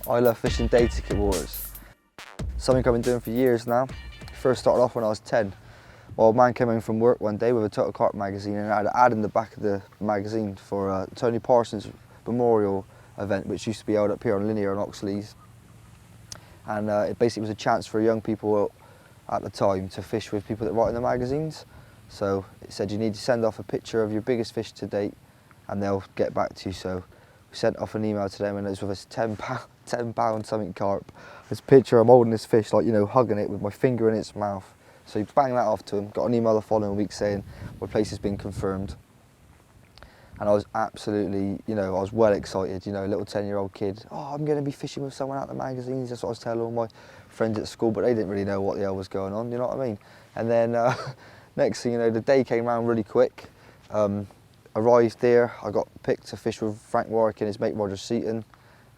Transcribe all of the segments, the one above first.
I love fishing day ticket waters. Something I've been doing for years now. First started off when I was 10. My old man came home from work one day with a Total Carp magazine and had an ad in the back of the magazine for Tony Parsons' memorial event, which used to be held up here on Linear and Oxlease. And it basically was a chance for young people at the time to fish with people that write in the magazines. So it said you need to send off a picture of your biggest fish to date and they'll get back to you. So we sent off an email to them and it was with this 10 pound something carp. This picture, I'm holding this fish, like, you know, hugging it with my finger in its mouth. So he banged that off to him, got an email the following week saying, my place has been confirmed. And I was absolutely, you know, I was well excited, you know, a little 10-year-old kid. Oh, I'm going to be fishing with someone out the magazines. That's what I was telling all my friends at school, but they didn't really know what the hell was going on, you know what I mean? And then next thing you know, the day came around really quick. Arrived there, I got picked to fish with Frank Warwick and his mate Roger Seaton,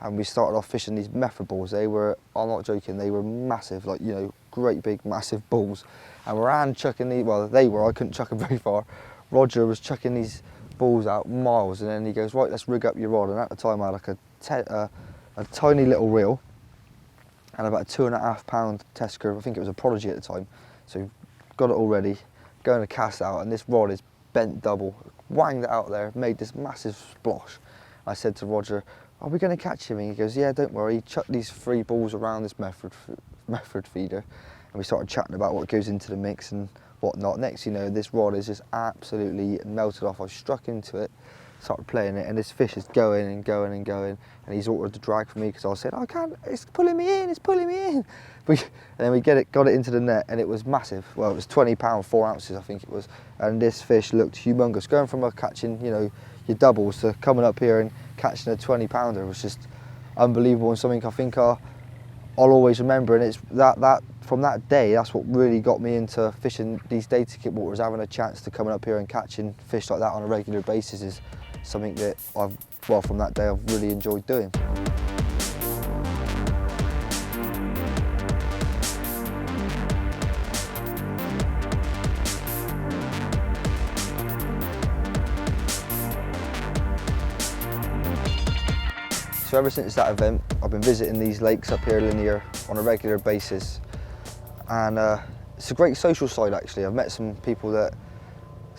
and we started off fishing these method balls. They were, I'm not joking, they were massive, like, you know, great big massive balls. And we ran chucking these, well they were, I couldn't chuck them very far. Roger was chucking these balls out miles, and then he goes, right, let's rig up your rod. And at the time I had like a tiny little reel and about a 2.5 pound test curve. I think it was a Prodigy at the time. So got it all ready, going to cast out, and this rod is bent double. Wanged it out there, made this massive splosh. I said to Roger, are we going to catch him? And he goes, yeah, don't worry. He chucked these 3 balls around this method feeder, and we started chatting about what goes into the mix and whatnot. Next, you know, this rod is just absolutely melted off. I struck into it, started playing it, and this fish is going and going and going, and he's ordered the drag for me because I said, I can't, it's pulling me in, it's pulling me in. And then we got it into the net, and it was massive. Well, it was 20 pound, 4 ounces, I think it was. And this fish looked humongous. Going from catching, you know, your doubles to coming up here and catching a 20 pounder was just unbelievable, and something I think I'll always remember. And it's that from that day, that's what really got me into fishing these day ticket waters. Having a chance to coming up here and catching fish like that on a regular basis is something that from that day I've really enjoyed doing. So ever since that event, I've been visiting these lakes up here, Linear, on a regular basis. And it's a great social side, actually. I've met some people that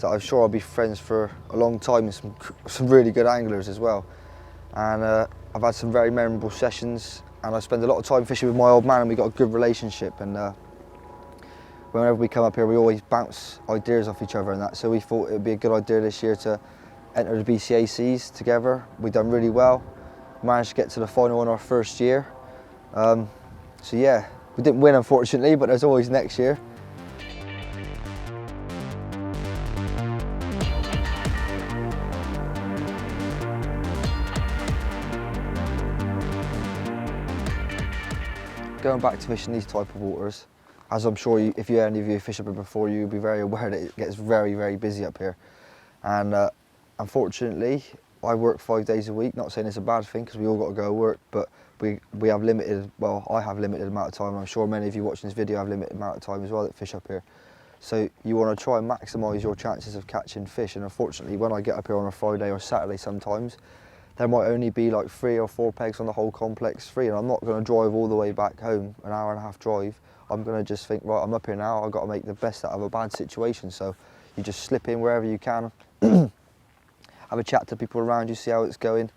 I'm sure I'll be friends for a long time, and some really good anglers as well. And I've had some very memorable sessions, and I spend a lot of time fishing with my old man, and we've got a good relationship. And whenever we come up here, we always bounce ideas off each other and that. So we thought it would be a good idea this year to enter the BCACs together. We've done really well. Managed to get to the final in our first year. So yeah, we didn't win unfortunately, but there's always next year. Going back to fishing these type of waters, as I'm sure if any of you fish up here before, you'll be very aware that it gets very, very busy up here. And unfortunately, I work 5 days a week. Not saying it's a bad thing because we all got to go to work, but we have limited, well, I have limited amount of time, and I'm sure many of you watching this video have limited amount of time as well that fish up here. So you want to try and maximise your chances of catching fish, and unfortunately when I get up here on a Friday or Saturday sometimes, there might only be like 3 or 4 pegs on the whole complex free, and I'm not going to drive all the way back home, an hour and a half drive. I'm going to just think, right, I'm up here now, I've got to make the best out of a bad situation. So you just slip in wherever you can. Have a chat to people around you, see how it's going.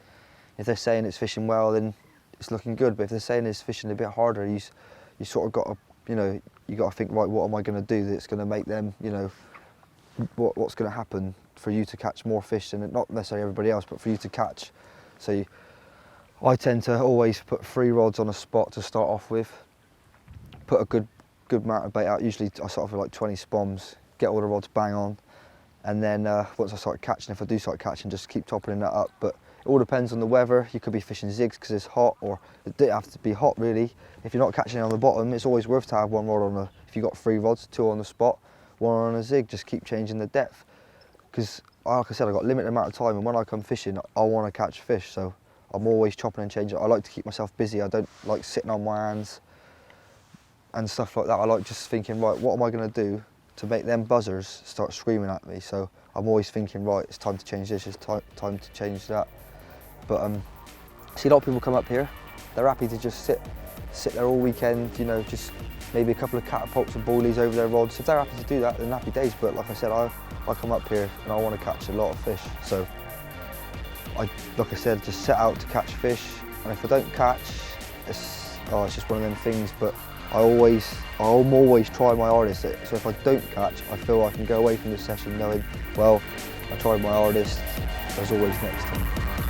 If they're saying it's fishing well, then it's looking good. But if they're saying it's fishing a bit harder, you sort of got to, you know, you got to think, right, what am I going to do that's going to make them, you know, what's going to happen for you to catch more fish than not necessarily everybody else, but for you to catch. So I tend to always put 3 rods on a spot to start off with. Put a good amount of bait out. Usually I start off with like 20 spoms, get all the rods bang on. And then once I start catching, if I do start catching, just keep topping that up. But it all depends on the weather. You could be fishing zigs because it's hot, or it don't have to be hot really. If you're not catching on the bottom, it's always worth to have 1 rod on if you've got 3 rods, 2 on the spot, 1 on a zig, just keep changing the depth. Because like I said, I've got a limited amount of time, and when I come fishing, I want to catch fish. So I'm always chopping and changing. I like to keep myself busy. I don't like sitting on my hands and stuff like that. I like just thinking, right, what am I going to do to make them buzzers start screaming at me? So I'm always thinking, right, it's time to change this, it's time to change that. But see a lot of people come up here they're happy to just sit there all weekend, you know, just maybe a couple of catapults and boilies over their rods. If they're happy to do that, then happy days. But like I said, I come up here and I want to catch a lot of fish. So like I said, just set out to catch fish. And if I don't catch, it's just one of them things. But I'm always try my hardest. So if I don't catch, I feel I can go away from the session knowing, well, I tried my hardest. There's always next time.